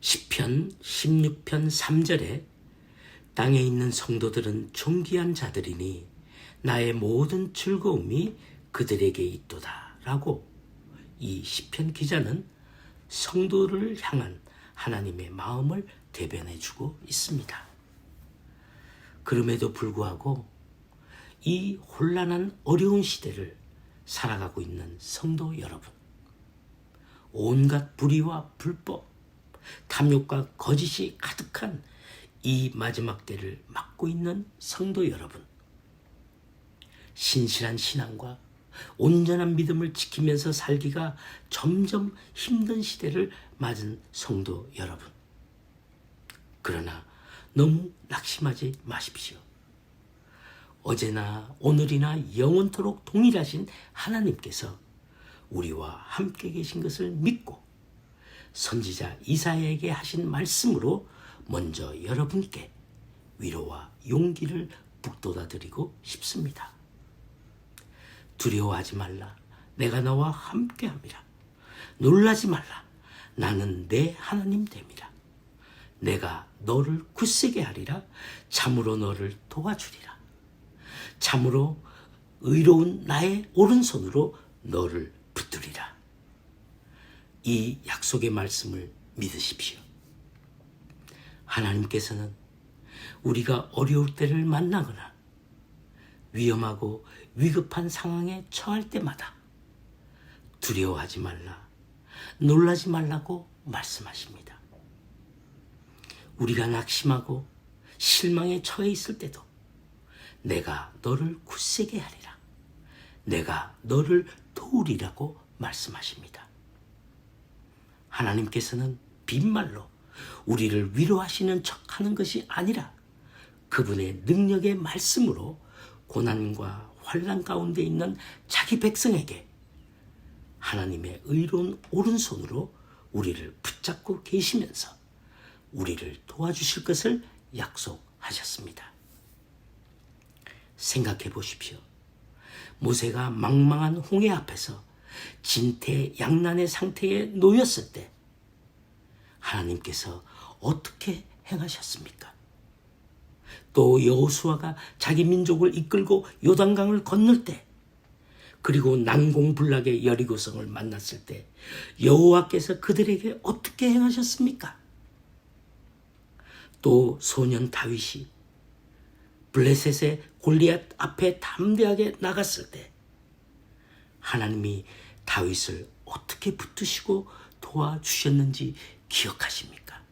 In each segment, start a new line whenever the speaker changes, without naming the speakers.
시편 16편 3절에 땅에 있는 성도들은 존귀한 자들이니 나의 모든 즐거움이 그들에게 있도다 라고 이 시편 기자는 성도를 향한 하나님의 마음을 대변해주고 있습니다. 그럼에도 불구하고 이 혼란한 어려운 시대를 살아가고 있는 성도 여러분, 온갖 불의와 불법, 탐욕과 거짓이 가득한 이 마지막 때를 맞고 있는 성도 여러분, 신실한 신앙과 온전한 믿음을 지키면서 살기가 점점 힘든 시대를 맞은 성도 여러분, 그러나 너무 낙심하지 마십시오. 어제나 오늘이나 영원토록 동일하신 하나님께서 우리와 함께 계신 것을 믿고 선지자 이사야에게 하신 말씀으로 먼저 여러분께 위로와 용기를 북돋아 드리고 싶습니다. 두려워하지 말라. 내가 너와 함께함이라. 놀라지 말라. 나는 내 하나님 됨이라. 내가 너를 굳세게 하리라. 참으로 너를 도와주리라. 참으로 의로운 나의 오른손으로 너를 붙들리라. 이 약속의 말씀을 믿으십시오. 하나님께서는 우리가 어려울 때를 만나거나 위험하고 위급한 상황에 처할 때마다 두려워하지 말라, 놀라지 말라고 말씀하십니다. 우리가 낙심하고 실망에 처해 있을 때도 내가 너를 굳세게 하리라, 내가 너를 도우리라고 말씀하십니다. 하나님께서는 빈말로 우리를 위로하시는 척하는 것이 아니라 그분의 능력의 말씀으로 고난과 환난 가운데 있는 자기 백성에게 하나님의 의로운 오른손으로 우리를 붙잡고 계시면서 우리를 도와주실 것을 약속하셨습니다. 생각해 보십시오. 모세가 망망한 홍해 앞에서 진퇴양난의 상태에 놓였을 때 하나님께서 어떻게 행하셨습니까? 또 여호수아가 자기 민족을 이끌고 요단강을 건널 때, 그리고 난공불락의 여리고성을 만났을 때 여호와께서 그들에게 어떻게 행하셨습니까? 또 소년 다윗이 블레셋의 골리앗 앞에 담대하게 나갔을 때 하나님이 다윗을 어떻게 붙드시고 도와주셨는지 기억하십니까?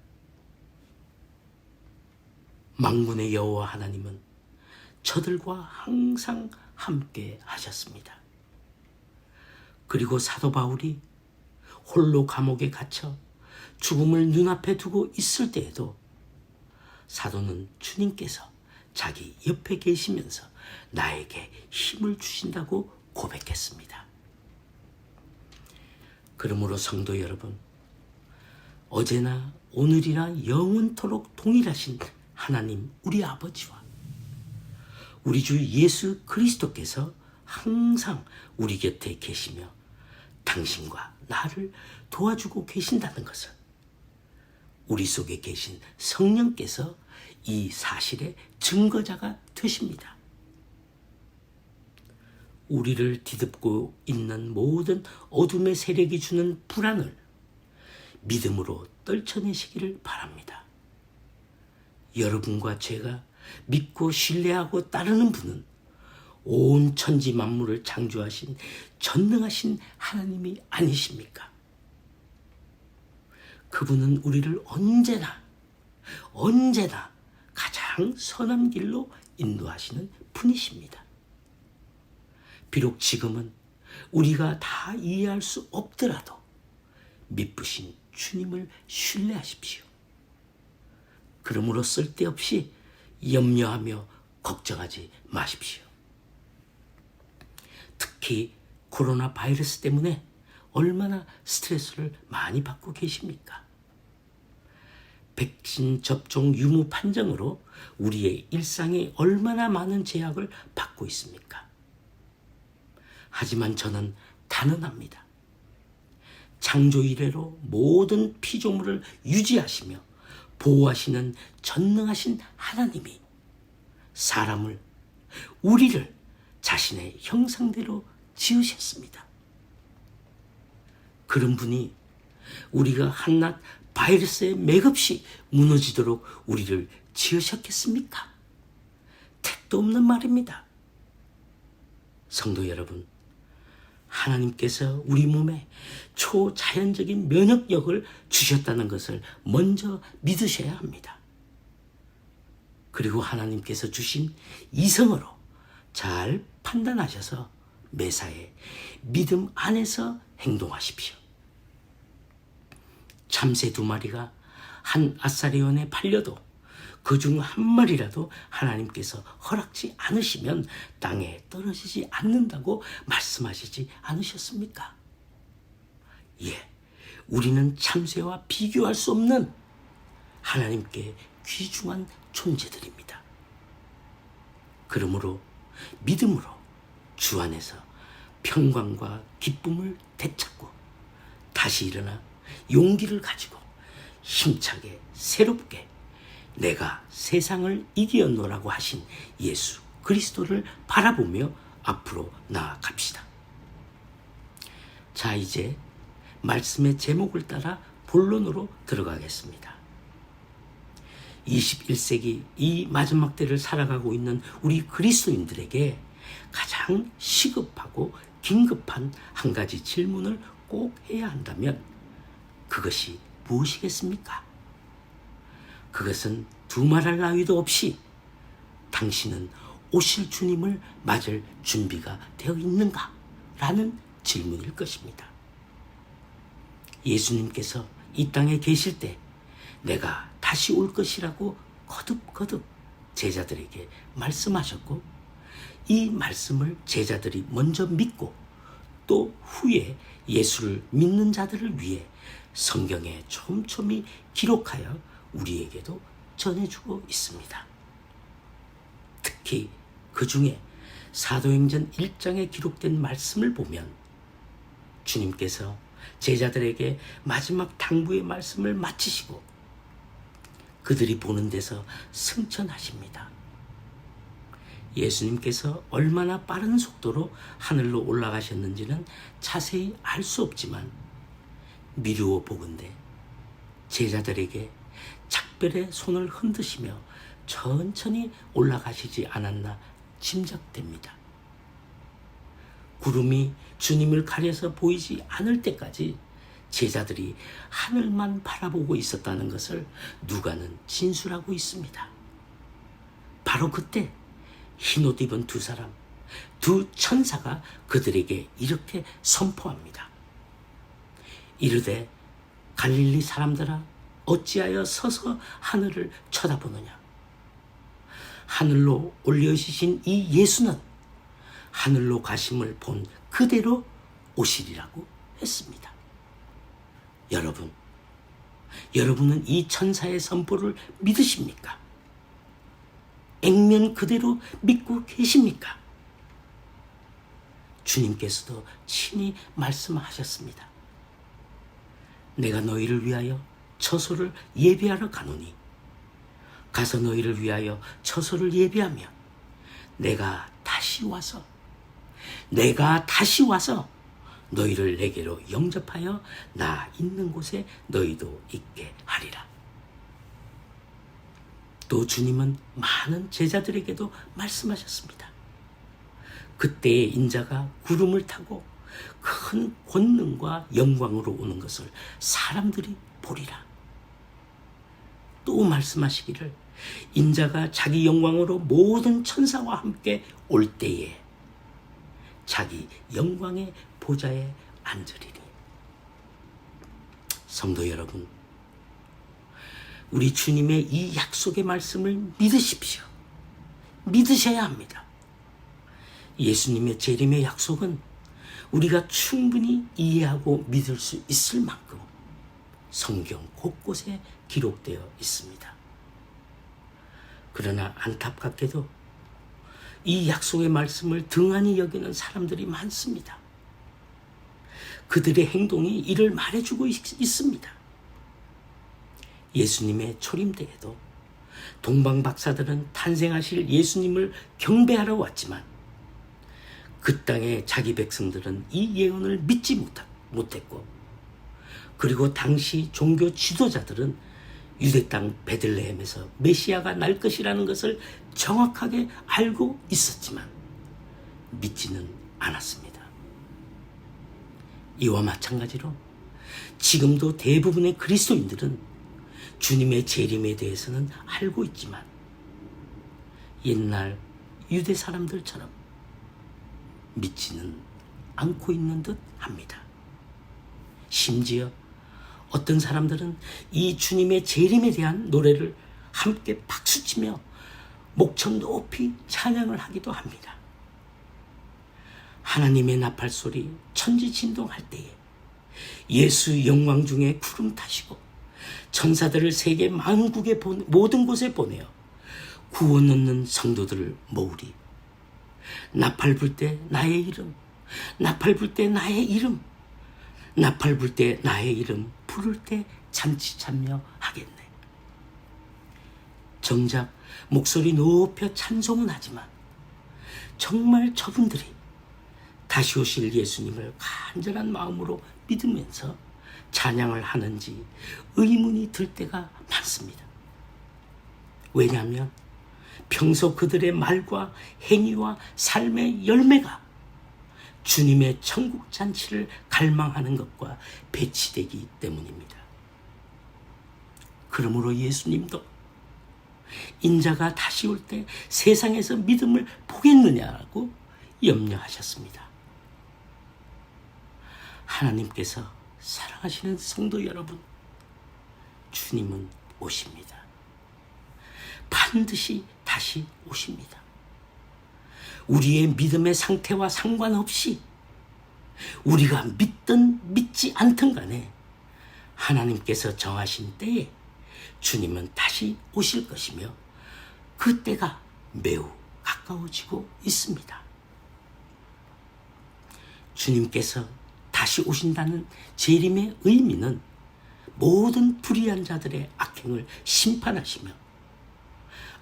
만군의 여호와 하나님은 저들과 항상 함께 하셨습니다. 그리고 사도 바울이 홀로 감옥에 갇혀 죽음을 눈앞에 두고 있을 때에도 사도는 주님께서 자기 옆에 계시면서 나에게 힘을 주신다고 고백했습니다. 그러므로 성도 여러분, 어제나 오늘이나 영원토록 동일하신 하나님 우리 아버지와 우리 주 예수 그리스도께서 항상 우리 곁에 계시며 당신과 나를 도와주고 계신다는 것을 우리 속에 계신 성령께서 이 사실의 증거자가 되십니다. 우리를 뒤덮고 있는 모든 어둠의 세력이 주는 불안을 믿음으로 떨쳐내시기를 바랍니다. 여러분과 제가 믿고 신뢰하고 따르는 분은 온 천지 만물을 창조하신 전능하신 하나님이 아니십니까? 그분은 우리를 언제나 가장 선한 길로 인도하시는 분이십니다. 비록 지금은 우리가 다 이해할 수 없더라도 미쁘신 주님을 신뢰하십시오. 그러므로 쓸데없이 염려하며 걱정하지 마십시오. 특히 코로나 바이러스 때문에 얼마나 스트레스를 많이 받고 계십니까? 백신 접종 유무 판정으로 우리의 일상에 얼마나 많은 제약을 받고 있습니까? 하지만 저는 단언합니다. 창조 이래로 모든 피조물을 유지하시며 보호하시는 전능하신 하나님이 사람을, 우리를 자신의 형상대로 지으셨습니다. 그런 분이 우리가 한낱 바이러스에 맥없이 무너지도록 우리를 지으셨겠습니까? 택도 없는 말입니다. 성도 여러분, 하나님께서 우리 몸에 초자연적인 면역력을 주셨다는 것을 먼저 믿으셔야 합니다. 그리고 하나님께서 주신 이성으로 잘 판단하셔서 매사에 믿음 안에서 행동하십시오. 참새 2마리가 한 아사리온에 팔려도 그중 한 마리라도 하나님께서 허락지 않으시면 땅에 떨어지지 않는다고 말씀하시지 않으셨습니까? 예, 우리는 참새와 비교할 수 없는 하나님께 귀중한 존재들입니다. 그러므로 믿음으로 주 안에서 평강과 기쁨을 되찾고 다시 일어나 용기를 가지고 힘차게 새롭게 내가 세상을 이기었노라고 하신 예수 그리스도를 바라보며 앞으로 나아갑시다. 자, 이제 말씀의 제목을 따라 본론으로 들어가겠습니다. 21세기 이 마지막 때를 살아가고 있는 우리 그리스도인들에게 가장 시급하고 긴급한 한 가지 질문을 꼭 해야 한다면 그것이 무엇이겠습니까? 그것은 두말할 나위도 없이 당신은 오실 주님을 맞을 준비가 되어 있는가? 라는 질문일 것입니다. 예수님께서 이 땅에 계실 때 내가 다시 올 것이라고 거듭거듭 제자들에게 말씀하셨고 이 말씀을 제자들이 먼저 믿고 또 후에 예수를 믿는 자들을 위해 성경에 촘촘히 기록하여 우리에게도 전해주고 있습니다. 특히 그 중에 사도행전 1장에 기록된 말씀을 보면 주님께서 제자들에게 마지막 당부의 말씀을 마치시고 그들이 보는 데서 승천하십니다. 예수님께서 얼마나 빠른 속도로 하늘로 올라가셨는지는 자세히 알 수 없지만 미루어 보건대 제자들에게 작별의 손을 흔드시며 천천히 올라가시지 않았나 짐작됩니다. 구름이 주님을 가려서 보이지 않을 때까지 제자들이 하늘만 바라보고 있었다는 것을 누가는 진술하고 있습니다. 바로 그때 흰옷 입은 2사람, 2 천사가 그들에게 이렇게 선포합니다. 이르되 갈릴리 사람들아 어찌하여 서서 하늘을 쳐다보느냐. 하늘로 올려지신 이 예수는 하늘로 가심을 본 그대로 오시리라고 했습니다. 여러분은 이 천사의 선포를 믿으십니까? 액면 그대로 믿고 계십니까? 주님께서도 친히 말씀하셨습니다. 내가 너희를 위하여 처소를 예비하러 가노니 가서 너희를 위하여 처소를 예비하며 내가 다시 와서 너희를 내게로 영접하여 나 있는 곳에 너희도 있게 하리라. 또 주님은 많은 제자들에게도 말씀하셨습니다. 그때의 인자가 구름을 타고 큰 권능과 영광으로 오는 것을 사람들이 보리라. 또 말씀하시기를 인자가 자기 영광으로 모든 천사와 함께 올 때에 자기 영광의 보좌에 앉으리니. 성도 여러분, 우리 주님의 이 약속의 말씀을 믿으십시오. 믿으셔야 합니다. 예수님의 재림의 약속은 우리가 충분히 이해하고 믿을 수 있을 만큼 성경 곳곳에 기록되어 있습니다. 그러나 안타깝게도 이 약속의 말씀을 등한히 여기는 사람들이 많습니다. 그들의 행동이 이를 말해주고 있습니다. 예수님의 초림 때에도 동방 박사들은 탄생하실 예수님을 경배하러 왔지만 그 땅의 자기 백성들은 이 예언을 믿지 못했고, 그리고 당시 종교 지도자들은 유대 땅 베들레헴에서 메시아가 날 것이라는 것을 정확하게 알고 있었지만 믿지는 않았습니다. 이와 마찬가지로 지금도 대부분의 그리스도인들은 주님의 재림에 대해서는 알고 있지만 옛날 유대 사람들처럼 믿지는 않고 있는 듯 합니다. 심지어 어떤 사람들은 이 주님의 재림에 대한 노래를 함께 박수치며 목청 높이 찬양을 하기도 합니다. 하나님의 나팔소리, 천지 진동할 때에 예수 영광 중에 구름 타시고 천사들을 세계 만국의 모든 곳에 보내어 구원 얻는 성도들을 모으리. 나팔 불 때 나의 이름, 나팔 불 때 나의 이름, 나팔 불 때 나의 이름 부를 때 잔치 참여하겠네. 정작 목소리 높여 찬송은 하지만 정말 저분들이 다시 오실 예수님을 간절한 마음으로 믿으면서 찬양을 하는지 의문이 들 때가 많습니다. 왜냐하면 평소 그들의 말과 행위와 삶의 열매가 주님의 천국 잔치를 갈망하는 것과 배치되기 때문입니다. 그러므로 예수님도 인자가 다시 올 때 세상에서 믿음을 보겠느냐고 염려하셨습니다. 하나님께서 사랑하시는 성도 여러분, 주님은 오십니다. 반드시 다시 오십니다. 우리의 믿음의 상태와 상관없이 우리가 믿든 믿지 않든 간에 하나님께서 정하신 때에 주님은 다시 오실 것이며 그 때가 매우 가까워지고 있습니다. 주님께서 다시 오신다는 재림의 의미는 모든 불의한 자들의 악행을 심판하시며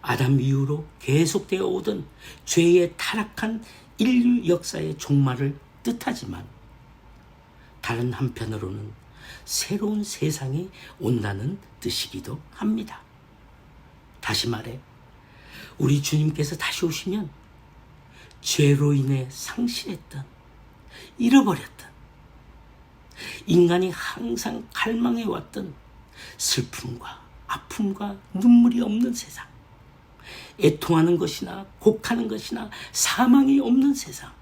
아담 이후로 계속되어 오던 죄의 타락한 인류 역사의 종말을 뜻하지만 다른 한편으로는 새로운 세상이 온다는 뜻이기도 합니다. 다시 말해 우리 주님께서 다시 오시면 죄로 인해 상실했던, 잃어버렸던, 인간이 항상 갈망해왔던 슬픔과 아픔과 눈물이 없는 세상, 애통하는 것이나 곡하는 것이나 사망이 없는 세상,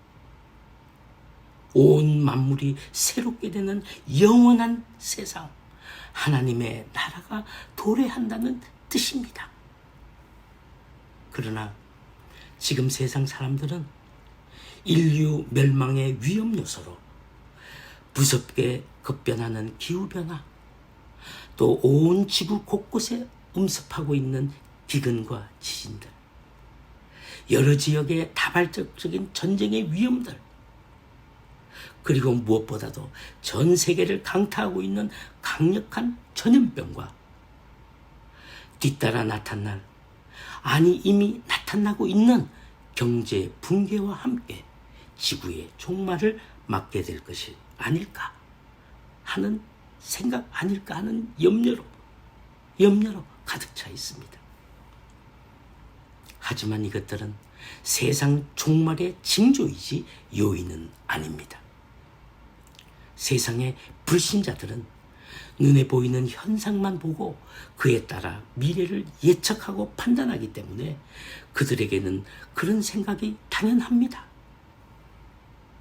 온 만물이 새롭게 되는 영원한 세상, 하나님의 나라가 도래한다는 뜻입니다. 그러나 지금 세상 사람들은 인류 멸망의 위험 요소로 무섭게 급변하는 기후변화, 또 온 지구 곳곳에 음습하고 있는 기근과 지진들, 여러 지역의 다발적인 전쟁의 위험들, 그리고 무엇보다도 전 세계를 강타하고 있는 강력한 전염병과 뒤따라 나타날, 아니 이미 나타나고 있는 경제 붕괴와 함께 지구의 종말을 맞게 될 것이 아닐까 하는 생각, 아닐까 하는 염려로 가득 차 있습니다. 하지만 이것들은 세상 종말의 징조이지 요인은 아닙니다. 세상의 불신자들은 눈에 보이는 현상만 보고 그에 따라 미래를 예측하고 판단하기 때문에 그들에게는 그런 생각이 당연합니다.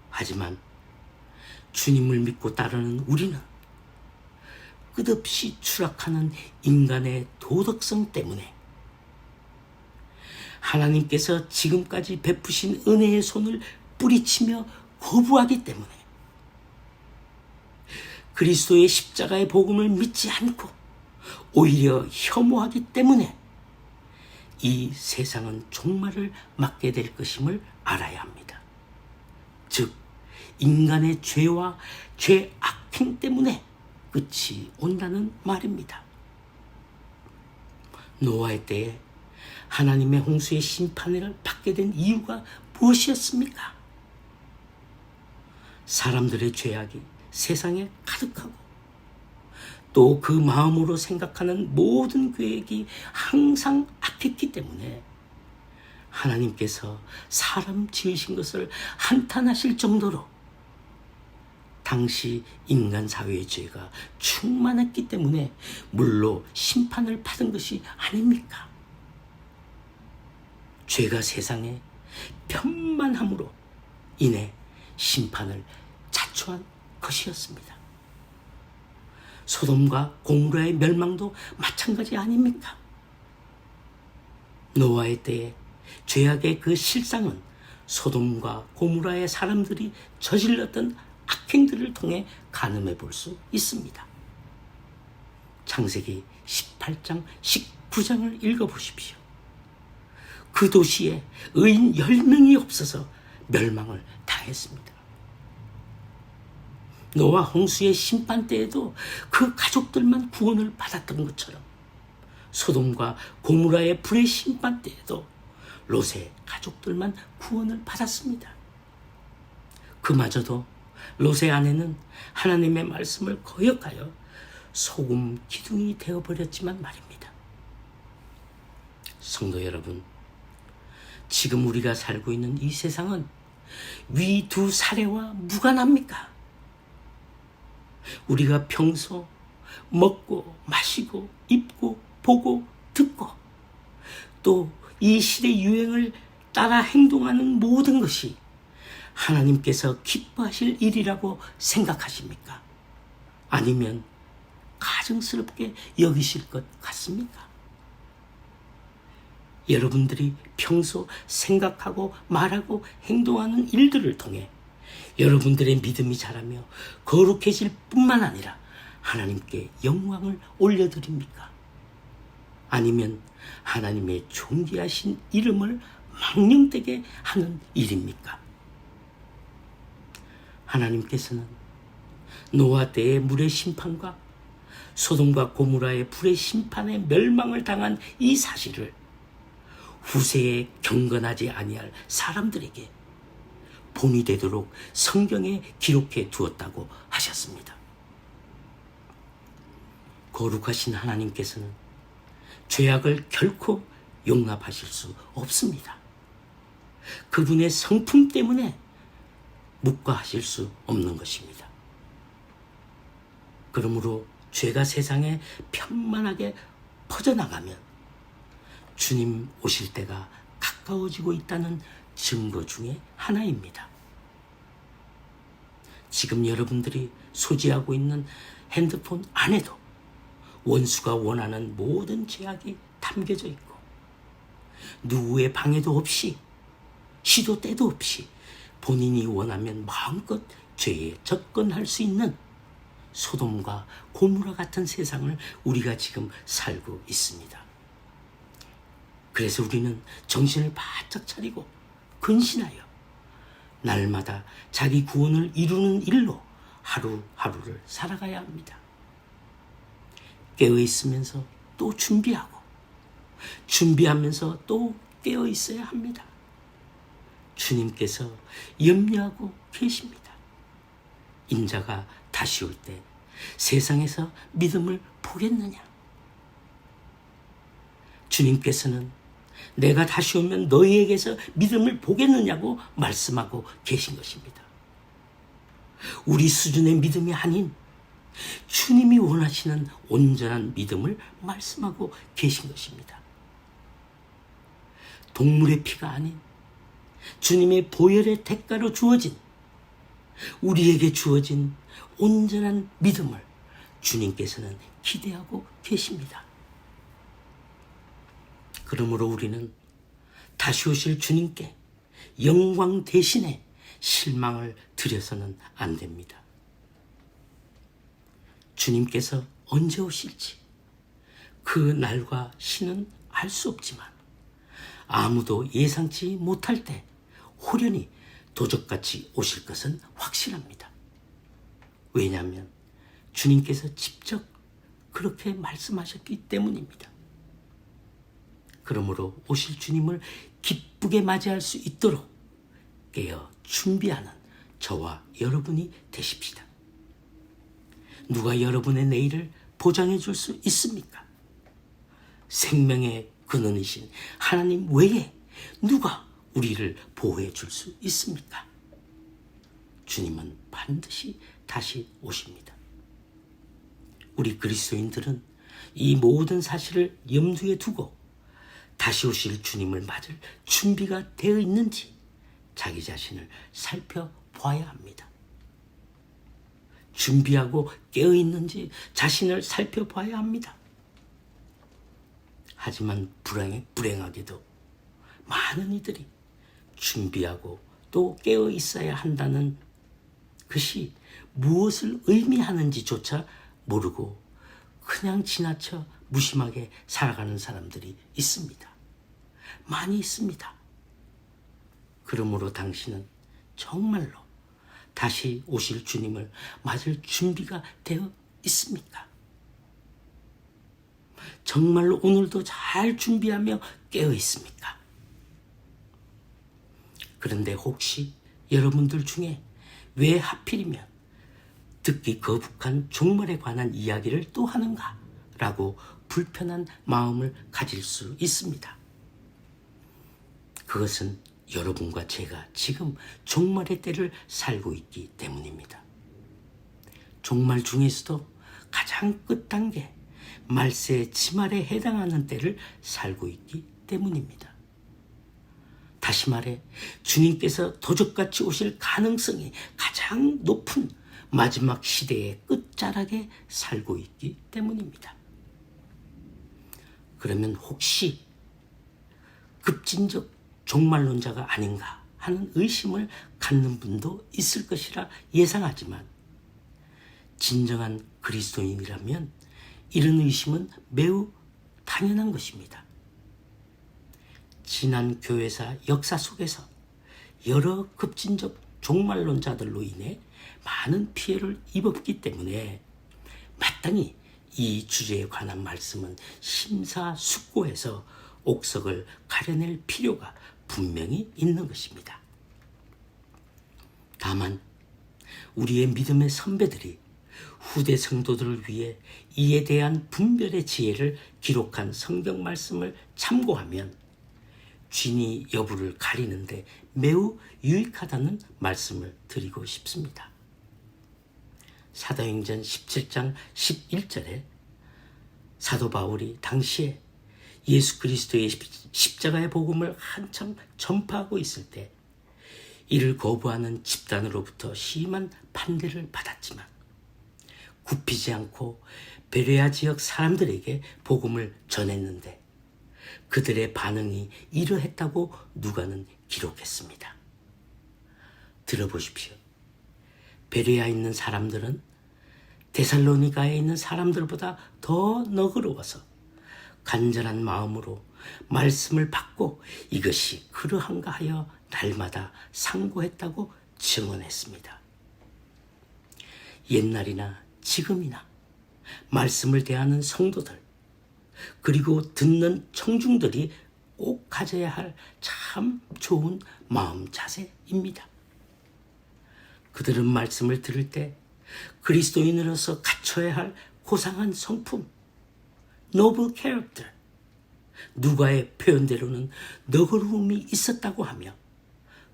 하지만 주님을 믿고 따르는 우리는 끝없이 추락하는 인간의 도덕성 때문에 하나님께서 지금까지 베푸신 은혜의 손을 뿌리치며 거부하기 때문에 그리스도의 십자가의 복음을 믿지 않고 오히려 혐오하기 때문에 이 세상은 종말을 맞게 될 것임을 알아야 합니다. 즉 인간의 죄와 죄 악행 때문에 끝이 온다는 말입니다. 노아의 때에 하나님의 홍수의 심판을 받게 된 이유가 무엇이었습니까? 사람들의 죄악이 세상에 가득하고 또 그 마음으로 생각하는 모든 계획이 항상 악했기 때문에 하나님께서 사람 지으신 것을 한탄하실 정도로 당시 인간 사회의 죄가 충만했기 때문에 물로 심판을 받은 것이 아닙니까? 죄가 세상에 편만함으로 인해 심판을 자초한 것이었습니다. 소돔과 고모라의 멸망도 마찬가지 아닙니까? 노아의 때에 죄악의 그 실상은 소돔과 고모라의 사람들이 저질렀던 악행들을 통해 가늠해 볼 수 있습니다. 창세기 18장, 19장을 읽어보십시오. 그 도시에 의인 10명이 없어서 멸망을 당했습니다. 노아 홍수의 심판 때에도 그 가족들만 구원을 받았던 것처럼 소돔과 고모라의 불의 심판 때에도 롯의 가족들만 구원을 받았습니다. 그마저도 롯의 아내는 하나님의 말씀을 거역하여 소금 기둥이 되어버렸지만 말입니다. 성도 여러분, 지금 우리가 살고 있는 이 세상은 위 두 사례와 무관합니까? 우리가 평소 먹고 마시고 입고 보고 듣고 또 이 시대 유행을 따라 행동하는 모든 것이 하나님께서 기뻐하실 일이라고 생각하십니까? 아니면 가증스럽게 여기실 것 같습니까? 여러분들이 평소 생각하고 말하고 행동하는 일들을 통해 여러분들의 믿음이 자라며 거룩해질 뿐만 아니라 하나님께 영광을 올려드립니까? 아니면 하나님의 존귀하신 이름을 망령되게 하는 일입니까? 하나님께서는 노아 때의 물의 심판과 소돔과 고모라의 불의 심판에 멸망을 당한 이 사실을 후세에 경건하지 아니할 사람들에게 본이 되도록 성경에 기록해 두었다고 하셨습니다. 거룩하신 하나님께서는 죄악을 결코 용납하실 수 없습니다. 그분의 성품 때문에 묵과하실 수 없는 것입니다. 그러므로 죄가 세상에 편만하게 퍼져나가면 주님 오실 때가 가까워지고 있다는 증거 중에 하나입니다. 지금 여러분들이 소지하고 있는 핸드폰 안에도 원수가 원하는 모든 죄악이 담겨져 있고 누구의 방해도 없이 시도 때도 없이 본인이 원하면 마음껏 죄에 접근할 수 있는 소돔과 고모라 같은 세상을 우리가 지금 살고 있습니다. 그래서 우리는 정신을 바짝 차리고 근신하여 날마다 자기 구원을 이루는 일로 하루하루를 살아가야 합니다. 깨어있으면서 또 준비하고 준비하면서 또 깨어있어야 합니다. 주님께서 염려하고 계십니다. 인자가 다시 올 때 세상에서 믿음을 보겠느냐? 주님께서는 내가 다시 오면 너희에게서 믿음을 보겠느냐고 말씀하고 계신 것입니다. 우리 수준의 믿음이 아닌 주님이 원하시는 온전한 믿음을 말씀하고 계신 것입니다. 동물의 피가 아닌 주님의 보혈의 대가로 주어진 우리에게 주어진 온전한 믿음을 주님께서는 기대하고 계십니다. 그러므로 우리는 다시 오실 주님께 영광 대신에 실망을 드려서는 안 됩니다. 주님께서 언제 오실지 그 날과 시는 알 수 없지만 아무도 예상치 못할 때 호련히 도적같이 오실 것은 확실합니다. 왜냐하면 주님께서 직접 그렇게 말씀하셨기 때문입니다. 그러므로 오실 주님을 기쁘게 맞이할 수 있도록 깨어 준비하는 저와 여러분이 되십시다. 누가 여러분의 내일을 보장해 줄 수 있습니까? 생명의 근원이신 하나님 외에 누가 우리를 보호해 줄 수 있습니까? 주님은 반드시 다시 오십니다. 우리 그리스도인들은 이 모든 사실을 염두에 두고 다시 오실 주님을 맞을 준비가 되어 있는지 자기 자신을 살펴봐야 합니다. 준비하고 깨어 있는지 자신을 살펴봐야 합니다. 하지만 불행하게도 많은 이들이 준비하고 또 깨어 있어야 한다는 것이 무엇을 의미하는지조차 모르고 그냥 지나쳐 무심하게 살아가는 사람들이 있습니다. 많이 있습니다. 그러므로 당신은 정말로 다시 오실 주님을 맞을 준비가 되어 있습니까? 정말로 오늘도 잘 준비하며 깨어 있습니까? 그런데 혹시 여러분들 중에 왜 하필이면 듣기 거북한 종말에 관한 이야기를 또 하는가? 라고 불편한 마음을 가질 수 있습니다. 그것은 여러분과 제가 지금 종말의 때를 살고 있기 때문입니다. 종말 중에서도 가장 끝단계, 말세 지말에 해당하는 때를 살고 있기 때문입니다. 다시 말해 주님께서 도적같이 오실 가능성이 가장 높은 마지막 시대의 끝자락에 살고 있기 때문입니다. 그러면 혹시 급진적 종말론자가 아닌가 하는 의심을 갖는 분도 있을 것이라 예상하지만 진정한 그리스도인이라면 이런 의심은 매우 당연한 것입니다. 지난 교회사 역사 속에서 여러 급진적 종말론자들로 인해 많은 피해를 입었기 때문에 마땅히 이 주제에 관한 말씀은 심사숙고해서 옥석을 가려낼 필요가 분명히 있는 것입니다. 다만 우리의 믿음의 선배들이 후대 성도들을 위해 이에 대한 분별의 지혜를 기록한 성경 말씀을 참고하면 진위 여부를 가리는데 매우 유익하다는 말씀을 드리고 싶습니다. 사도행전 17장 11절에 사도 바울이 당시에 예수 그리스도의 십자가의 복음을 한참 전파하고 있을 때 이를 거부하는 집단으로부터 심한 반대를 받았지만 굽히지 않고 베레아 지역 사람들에게 복음을 전했는데 그들의 반응이 이러했다고 누가는 기록했습니다. 들어보십시오. 베레아에 있는 사람들은 데살로니가에 있는 사람들보다 더 너그러워서 간절한 마음으로 말씀을 받고 이것이 그러한가 하여 날마다 상고했다고 증언했습니다. 옛날이나 지금이나 말씀을 대하는 성도들 그리고 듣는 청중들이 꼭 가져야 할 참 좋은 마음 자세입니다. 그들은 말씀을 들을 때 그리스도인으로서 갖춰야 할 고상한 성품, 노블 캐릭터, 누가의 표현대로는 너그러움이 있었다고 하며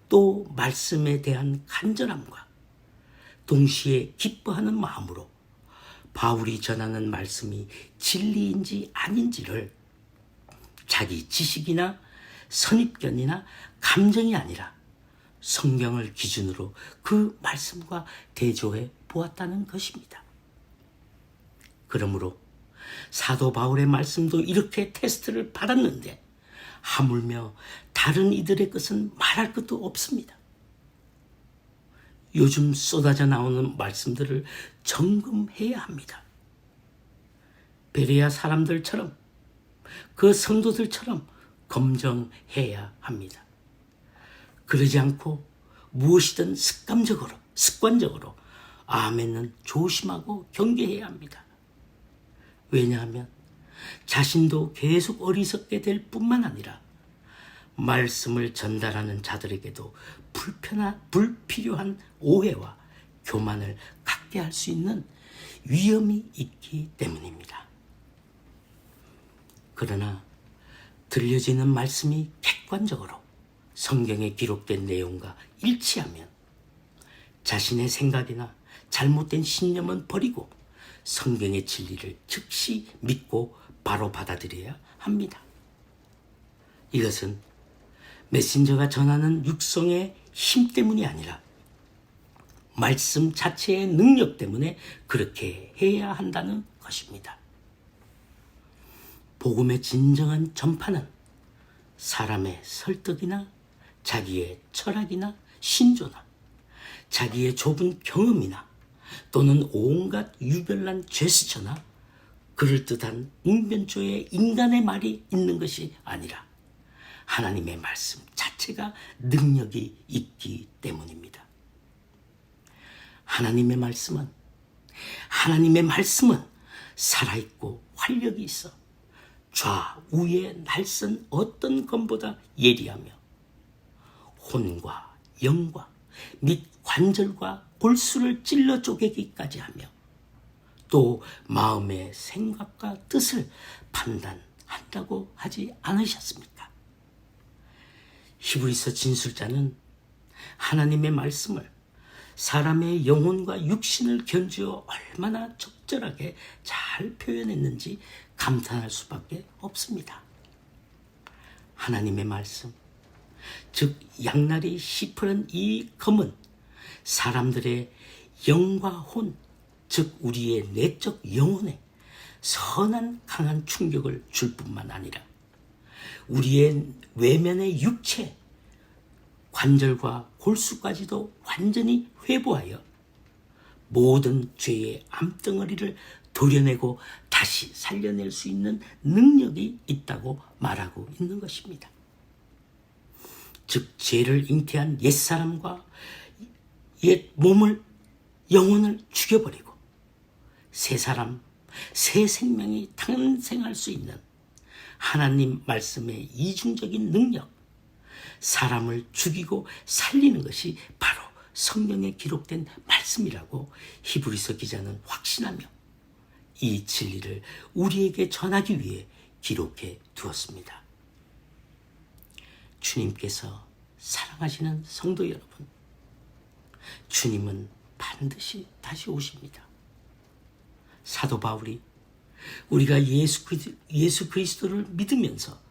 또 말씀에 대한 간절함과 동시에 기뻐하는 마음으로 바울이 전하는 말씀이 진리인지 아닌지를 자기 지식이나 선입견이나 감정이 아니라 성경을 기준으로 그 말씀과 대조해 보았다는 것입니다. 그러므로 사도 바울의 말씀도 이렇게 테스트를 받았는데 하물며 다른 이들의 것은 말할 것도 없습니다. 요즘 쏟아져 나오는 말씀들을 점검해야 합니다. 베레아 사람들처럼 그 성도들처럼 검증해야 합니다. 그러지 않고 무엇이든 습관적으로 아멘은 조심하고 경계해야 합니다. 왜냐하면 자신도 계속 어리석게 될 뿐만 아니라 말씀을 전달하는 자들에게도 불필요한 오해와 교만을 갖게 할 수 있는 위험이 있기 때문입니다. 그러나 들려지는 말씀이 객관적으로 성경에 기록된 내용과 일치하면 자신의 생각이나 잘못된 신념은 버리고 성경의 진리를 즉시 믿고 바로 받아들여야 합니다. 이것은 메신저가 전하는 육성의 힘 때문이 아니라 말씀 자체의 능력 때문에 그렇게 해야 한다는 것입니다. 복음의 진정한 전파는 사람의 설득이나 자기의 철학이나 신조나 자기의 좁은 경험이나 또는 온갖 유별난 제스처나 그럴듯한 웅변조의 인간의 말이 있는 것이 아니라 하나님의 말씀 자체가 능력이 있기 때문입니다. 하나님의 말씀은 살아있고 활력이 있어 좌우의 날선 어떤 검보다 예리하며 혼과 영과 및 관절과 골수를 찔러 쪼개기까지 하며 또 마음의 생각과 뜻을 판단한다고 하지 않으셨습니까? 히브리서 진술자는 하나님의 말씀을 사람의 영혼과 육신을 견주어 얼마나 적절하게 잘 표현했는지 감탄할 수밖에 없습니다. 하나님의 말씀, 즉 양날이 시퍼런 이 검은 사람들의 영과 혼, 즉 우리의 내적 영혼에 선한 강한 충격을 줄 뿐만 아니라 우리의 외면의 육체, 관절과 골수까지도 완전히 회복하여 모든 죄의 암덩어리를 도려내고 다시 살려낼 수 있는 능력이 있다고 말하고 있는 것입니다. 즉 죄를 잉태한 옛사람과 옛 몸을 영혼을 죽여버리고 새 사람, 새 생명이 탄생할 수 있는 하나님 말씀의 이중적인 능력, 사람을 죽이고 살리는 것이 바로 성경에 기록된 말씀이라고 히브리서 기자는 확신하며 이 진리를 우리에게 전하기 위해 기록해 두었습니다. 주님께서 사랑하시는 성도 여러분, 주님은 반드시 다시 오십니다. 사도 바울이 우리가 예수 그리스도를 믿으면서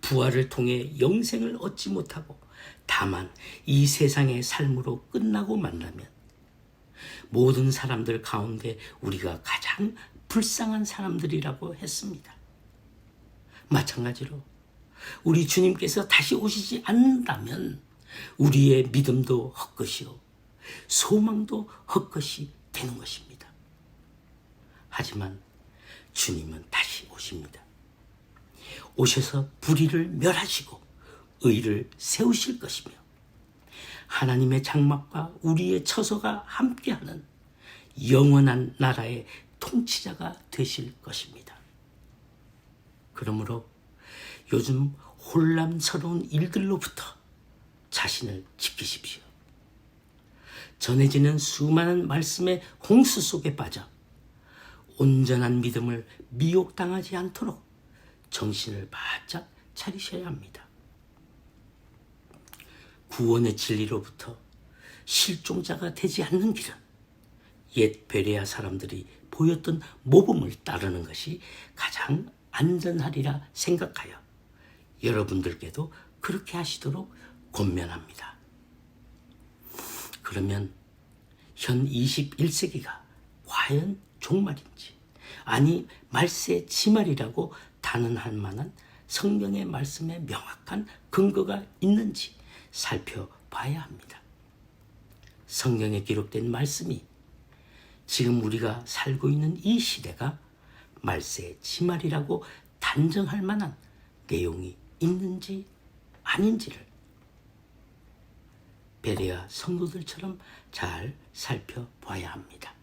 부활을 통해 영생을 얻지 못하고 다만 이 세상의 삶으로 끝나고 만나면 모든 사람들 가운데 우리가 가장 불쌍한 사람들이라고 했습니다. 마찬가지로 우리 주님께서 다시 오시지 않는다면 우리의 믿음도 헛것이요 소망도 헛것이 되는 것입니다. 하지만 주님은 다시 오십니다. 오셔서 불의를 멸하시고 의를 세우실 것이며 하나님의 장막과 우리의 처소가 함께하는 영원한 나라의 통치자가 되실 것입니다. 그러므로 요즘 혼란스러운 일들로부터 자신을 지키십시오. 전해지는 수많은 말씀의 홍수 속에 빠져 온전한 믿음을 미혹당하지 않도록 정신을 바짝 차리셔야 합니다. 구원의 진리로부터 실종자가 되지 않는 길은 옛 베레아 사람들이 보였던 모범을 따르는 것이 가장 안전하리라 생각하여 여러분들께도 그렇게 하시도록 권면합니다. 그러면 현 21세기가 과연 종말인지, 아니 말세 지말이라고 단언할 만한 성경의 말씀에 명확한 근거가 있는지 살펴봐야 합니다. 성경에 기록된 말씀이 지금 우리가 살고 있는 이 시대가 말세 지말이라고 단정할 만한 내용이 있는지 아닌지를 베레아 성도들처럼 잘 살펴봐야 합니다.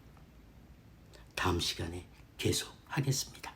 다음 시간에 계속하겠습니다.